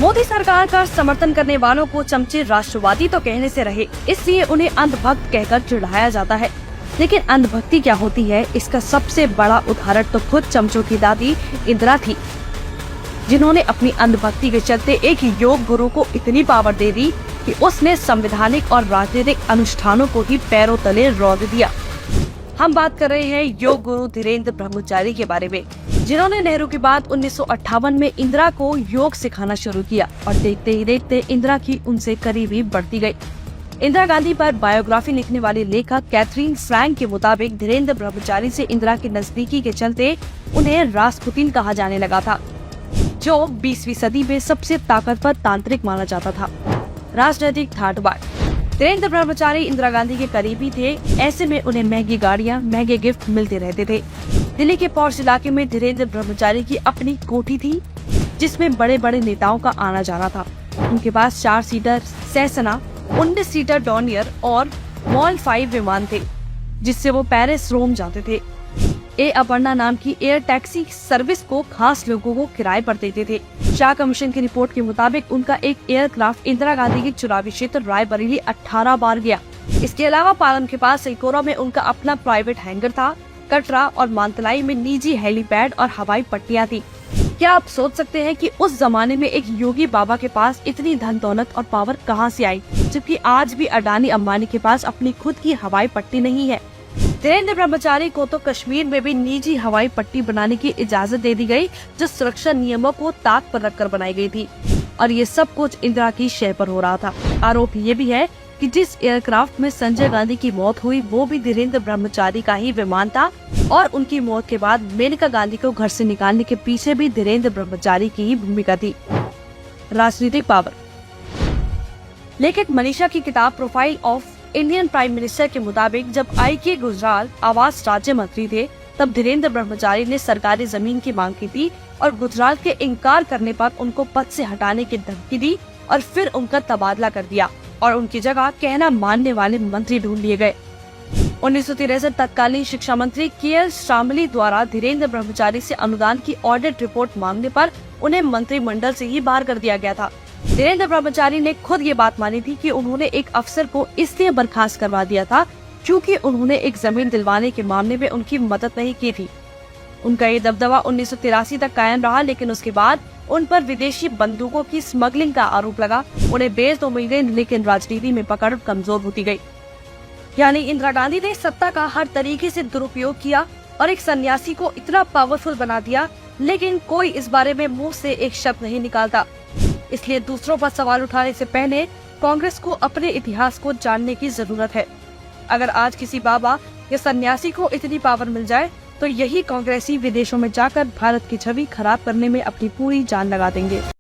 मोदी सरकार का समर्थन करने वालों को चमचे राष्ट्रवादी तो कहने से रहे, इसलिए उन्हें अंधभक्त कहकर चिढ़ाया जाता है। लेकिन अंधभक्ति क्या होती है, इसका सबसे बड़ा उदाहरण तो खुद चमचों की दादी इंदिरा थी, जिन्होंने अपनी अंधभक्ति के चलते एक योग गुरु को इतनी पावर दे दी कि उसने संवैधानिक और राजनीतिक अनुष्ठानों को ही पैरों तले रौंद दिया। हम बात कर रहे हैं योग गुरु धीरेन्द्र ब्रह्मचारी के बारे में, जिन्होंने नेहरू के बाद 1958 में इंदिरा को योग सिखाना शुरू किया और देखते ही देखते इंदिरा की उनसे करीबी बढ़ती गई। इंदिरा गांधी पर बायोग्राफी लिखने वाली लेखक कैथरीन फ्रैंक के मुताबिक धीरेन्द्र ब्रह्मचारी से इंदिरा की नजदीकी के चलते उन्हें रासपुतीन कहा जाने लगा था, जो 20वीं सदी में सबसे ताकतवर तांत्रिक माना जाता था। राजनीतिक ठाठबाट। धीरेन्द्र ब्रह्मचारी इंदिरा गांधी के करीबी थे, ऐसे में उन्हें महंगी गाड़ियां, महंगे गिफ्ट मिलते रहते थे। दिल्ली के पॉश इलाके में धीरेन्द्र ब्रह्मचारी की अपनी कोठी थी, जिसमें बड़े बड़े नेताओं का आना जाना था। उनके पास 4 सीटर सेसना, 19 सीटर डॉनियर और मॉल 5 विमान थे, जिससे वो पेरिस, रोम जाते थे। अपर्णा नाम की एयर टैक्सी सर्विस को खास लोगों को किराए पर देते थे। शाह कमीशन की रिपोर्ट के मुताबिक उनका एक एयरक्राफ्ट इंदिरा गांधी के चुनावी क्षेत्र रायबरेली 18 बार गया। इसके अलावा पालन के पास सिलकोरा में उनका अपना प्राइवेट हैंगर था। कटरा और मानतलाई में निजी हेलीपैड और हवाई पट्टियां थी। क्या आप सोच सकते हैं कि उस जमाने में एक योगी बाबा के पास इतनी धन दौलत और पावर कहां से आई, जबकि आज भी अडानी अंबानी के पास अपनी खुद की हवाई पट्टी नहीं है। धीरेन्द्र ब्रह्मचारी को तो कश्मीर में भी निजी हवाई पट्टी बनाने की इजाजत दे दी गई, जो सुरक्षा नियमों को ताक पर रखकर बनाई गई थी, और ये सब कुछ इंदिरा की शय पर हो रहा था। आरोप ये भी है कि जिस एयरक्राफ्ट में संजय गांधी की मौत हुई, वो भी धीरेन्द्र ब्रह्मचारी का ही विमान था, और उनकी मौत के बाद मेनका गांधी को घर से निकालने के पीछे भी धीरेन्द्र ब्रह्मचारी की ही भूमिका थी। राजनीतिक पावर। लेखक मनीषा की किताब profile of Indian prime minister के मुताबिक जब आई.के. गुजराल आवास राज्य मंत्री थे, तब धीरेन्द्र ब्रह्मचारी ने सरकारी जमीन की मांग की थी और गुजराल के इनकार करने पर उनको पद से हटाने की धमकी दी और फिर उनका तबादला कर दिया और उनकी जगह कहना मानने वाले मंत्री ढूंढ लिए गए। 1963 तत्कालीन शिक्षा मंत्री के.एल. शामली द्वारा धीरेन्द्र ब्रह्मचारी से अनुदान की ऑडिट रिपोर्ट मांगने पर उन्हें मंत्रिमंडल से ही बाहर कर दिया गया था। धीरेन्द्र ब्रह्मचारी ने खुद ये बात मानी थी कि उन्होंने एक अफसर को इसलिए बर्खास्त करवा दिया था क्योंकि उन्होंने एक जमीन दिलवाने के मामले में उनकी मदद नहीं की थी। उनका ये दबदबा 1983 तक कायम रहा, लेकिन उसके बाद उन पर विदेशी बंदूकों की स्मगलिंग का आरोप लगा। उन्हें बेल तो मिल गई, लेकिन राजनीति में पकड़ कमजोर होती गई। यानी इंदिरा गांधी ने सत्ता का हर तरीके से दुरुपयोग किया और एक सन्यासी को इतना पावरफुल बना दिया, लेकिन कोई इस बारे में मुंह से एक शब्द नहीं निकालता। इसलिए दूसरों पर सवाल उठाने से पहले कांग्रेस को अपने इतिहास को जानने की जरूरत है। अगर आज किसी बाबा या सन्यासी को इतनी पावर मिल जाए, तो यही कांग्रेसी विदेशों में जाकर भारत की छवि खराब करने में अपनी पूरी जान लगा देंगे।